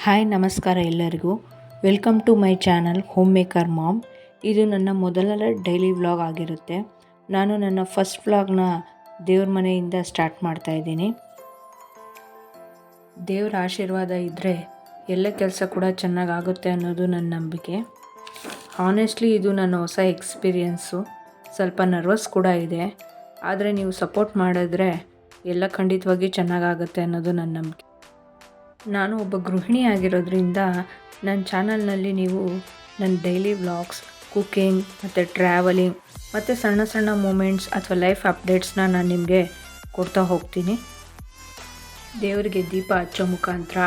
Hi ನಮಸ್ಕಾರ ಎಲ್ಲರಿಗೂ. Welcome to my channel home maker mom. ಇದು ನನ್ನ ಮೊದಲ ಡೈಲಿ ವ್ಲಾಗ್ ಆಗಿರುತ್ತೆ. ನಾನು ನನ್ನ ಫಸ್ಟ್ ವ್ಲಾಗ್ನ ದೇವ್ರ ಮನೆಯಿಂದ ಸ್ಟಾರ್ಟ್ ಮಾಡ್ತಾ ಇದ್ದೀನಿ. ದೇವ್ರ ಆಶೀರ್ವಾದ ಇದ್ದರೆ ಎಲ್ಲ ಕೆಲಸ ಕೂಡ ಚೆನ್ನಾಗಾಗುತ್ತೆ ಅನ್ನೋದು ನನ್ನ ನಂಬಿಕೆ. ಹಾನೆಸ್ಟ್ಲಿ ಇದು ನನ್ನ ಹೊಸ ಎಕ್ಸ್ಪೀರಿಯೆನ್ಸು. ಸ್ವಲ್ಪ ನರ್ವಸ್ ಕೂಡ ಇದೆ, ಆದರೆ ನೀವು ಸಪೋರ್ಟ್ ಮಾಡಿದ್ರೆ ಎಲ್ಲ ಖಂಡಿತವಾಗಿ ಚೆನ್ನಾಗಾಗುತ್ತೆ ಅನ್ನೋದು ನನ್ನ ನಂಬಿಕೆ. ನಾನು ಒಬ್ಬ ಗೃಹಿಣಿ ಆಗಿರೋದ್ರಿಂದ ನನ್ನ ಚಾನಲ್ನಲ್ಲಿ ನೀವು ನನ್ನ ಡೈಲಿ ವ್ಲಾಗ್ಸ್, ಕುಕ್ಕಿಂಗ್ ಮತ್ತು ಟ್ರಾವೆಲಿಂಗ್ ಮತ್ತು ಸಣ್ಣ ಸಣ್ಣ ಮೂಮೆಂಟ್ಸ್ ಅಥವಾ ಲೈಫ್ ಅಪ್ಡೇಟ್ಸ್ನ ನಾನು ನಿಮಗೆ ಕೊಡ್ತಾ ಹೋಗ್ತೀನಿ. ದೇವರಿಗೆ ದೀಪ ಹಚ್ಚೋ ಮುಖಾಂತರ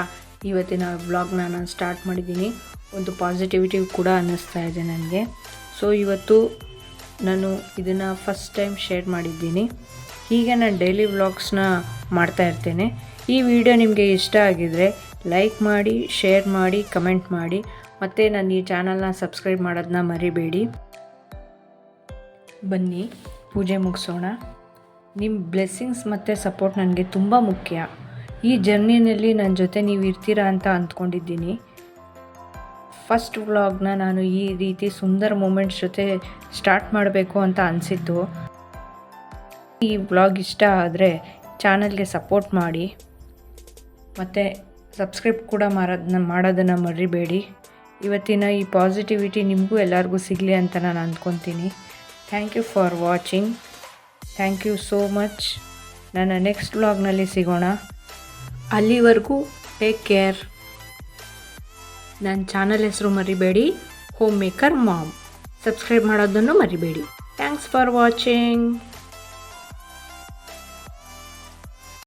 ಇವತ್ತಿನ ವ್ಲಾಗ್ನ ನಾನು ಸ್ಟಾರ್ಟ್ ಮಾಡಿದ್ದೀನಿ. ಒಂದು ಪಾಸಿಟಿವಿಟಿ ಕೂಡ ಅನ್ನಿಸ್ತಾ ಇದೆ ನನಗೆ. ಸೊ ಇವತ್ತು ನಾನು ಇದನ್ನು ಫಸ್ಟ್ ಟೈಮ್ ಶೇರ್ ಮಾಡಿದ್ದೀನಿ. ಹೀಗೆ ನಾನು ಡೈಲಿ ವ್ಲಾಗ್ಸ್ನ ಮಾಡ್ತಾ ಇರ್ತೇನೆ. ಈ ವಿಡಿಯೋ ನಿಮಗೆ ಇಷ್ಟ ಆಗಿದರೆ ಲೈಕ್ ಮಾಡಿ, ಶೇರ್ ಮಾಡಿ, ಕಮೆಂಟ್ ಮಾಡಿ, ಮತ್ತು ನನ್ನ ಈ ಚಾನಲ್ನ ಸಬ್ಸ್ಕ್ರೈಬ್ ಮಾಡೋದನ್ನ ಮರಿಬೇಡಿ. ಬನ್ನಿ ಪೂಜೆ ಮುಗಿಸೋಣ. ನಿಮ್ಮ ಬ್ಲೆಸ್ಸಿಂಗ್ಸ್ ಮತ್ತು ಸಪೋರ್ಟ್ ನನಗೆ ತುಂಬ ಮುಖ್ಯ. ಈ ಜರ್ನಿನಲ್ಲಿ ನನ್ನ ಜೊತೆ ನೀವು ಇರ್ತೀರಾ ಅಂತ ಅಂದ್ಕೊಂಡಿದ್ದೀನಿ. ಫಸ್ಟ್ ವ್ಲಾಗ್ನ ನಾನು ಈ ರೀತಿ ಸುಂದರ ಮೂಮೆಂಟ್ಸ್ ಜೊತೆ ಸ್ಟಾರ್ಟ್ ಮಾಡಬೇಕು ಅಂತ ಅನಿಸಿದ್ದು. ಈ ವ್ಲಾಗ್ ಇಷ್ಟ ಆದರೆ ಚಾನಲ್ಗೆ ಸಪೋರ್ಟ್ ಮಾಡಿ ಮತ್ತು ಸಬ್ಸ್ಕ್ರೈಬ್ ಕೂಡ ಮಾಡೋದನ್ನು ಮರಿಬೇಡಿ. ಇವತ್ತಿನ ಈ ಪಾಸಿಟಿವಿಟಿ ನಿಮಗೂ ಎಲ್ಲರಿಗೂ ಸಿಗಲಿ ಅಂತ ನಾನು ಅಂದ್ಕೊತೀನಿ. Thank you for watching. Thank you so much. ನನ್ನ ನೆಕ್ಸ್ಟ್ ವ್ಲಾಗ್ನಲ್ಲಿ ಸಿಗೋಣ. ಅಲ್ಲಿವರೆಗೂ ಟೇಕ್ ಕೇರ್. ನನ್ನ ಚಾನಲ್ ಹೆಸರು ಮರಿಬೇಡಿ, ಹೋಮ್ ಮೇಕರ್ ಮಾಮ್. ಸಬ್ಸ್ಕ್ರೈಬ್ ಮಾಡೋದನ್ನು ಮರಿಬೇಡಿ. Thanks for watching.